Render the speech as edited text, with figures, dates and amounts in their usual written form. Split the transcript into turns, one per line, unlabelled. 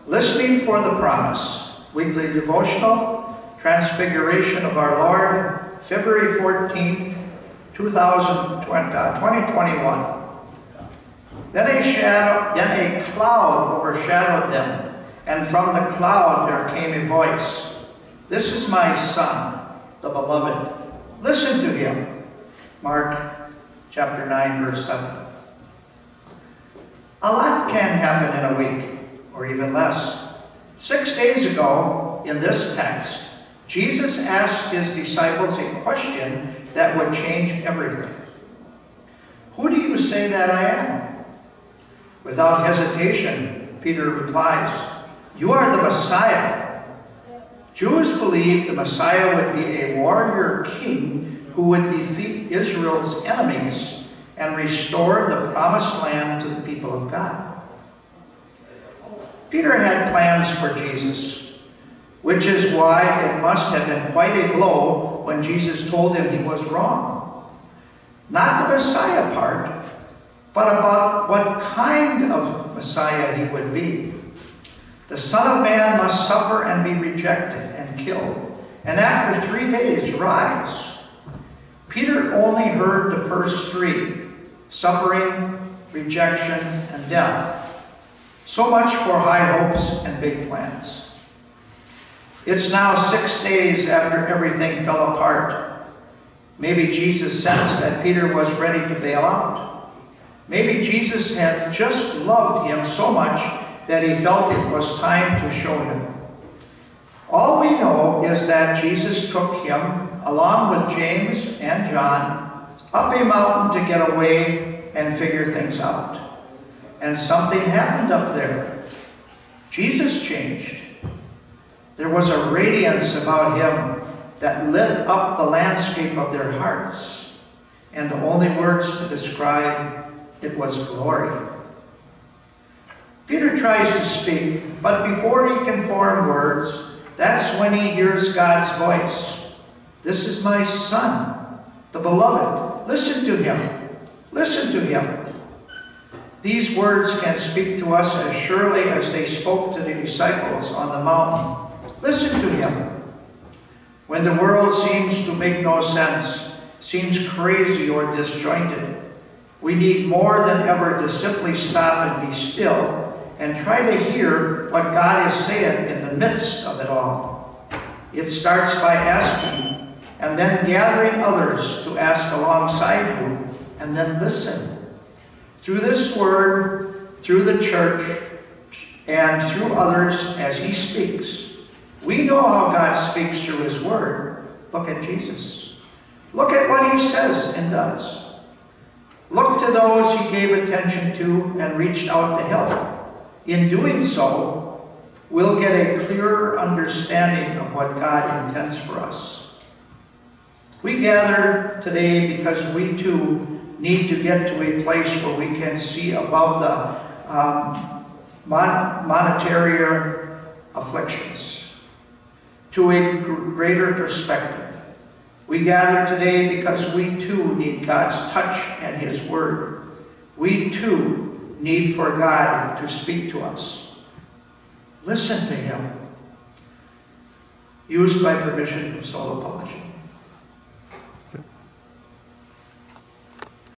Listening for the Promise, weekly devotional, Transfiguration of our Lord, February 14th, 2021. Then a cloud overshadowed them, and from the cloud there came a voice. This is my Son, the Beloved. Listen to him. Mark chapter 9, verse 7. A lot can happen in a week, or even less. 6 days ago, in this text, Jesus asked his disciples a question that would change everything. Who do you say that I am? Without hesitation, Peter replies, you are the Messiah. Jews believed the Messiah would be a warrior king who would defeat Israel's enemies and restore the promised land to the people of God. Peter had plans for Jesus, which is why it must have been quite a blow when Jesus told him he was wrong. Not the Messiah part, but about what kind of Messiah he would be. The Son of Man must suffer and be rejected and killed, and after 3 days rise. Peter only heard the first three: suffering, rejection, and death. So much for high hopes and big plans. It's now 6 days after everything fell apart. Maybe Jesus sensed that Peter was ready to bail out. Maybe Jesus had just loved him so much that he felt it was time to show him. All we know is that Jesus took him, along with James and John, up a mountain to get away and figure things out. And something happened up there. Jesus changed. There was a radiance about him that lit up the landscape of their hearts. And the only words to describe it was glory. Peter tries to speak, but before he can form words, that's when he hears God's voice. This is my Son, the Beloved. Listen to him. Listen to him. These words can speak to us as surely as they spoke to the disciples on the mountain. Listen to him. When the world seems to make no sense, seems crazy or disjointed, we need more than ever to simply stop and be still and try to hear what God is saying in the midst of it all. It starts by asking, and then gathering others to ask alongside you, and then listen. Through this word, through the church, and through others as he speaks, we know how God speaks through his word. Look at Jesus. Look at what he says and does. Look to those he gave attention to and reached out to help. In doing so, we'll get a clearer understanding of what God intends for us. We gather today because we too need to get to a place where we can see above the monetary afflictions to a greater perspective. We gather today because we too need God's touch and his word. We too need for God to speak to us. Listen to him. Used by permission from Solo Publishing.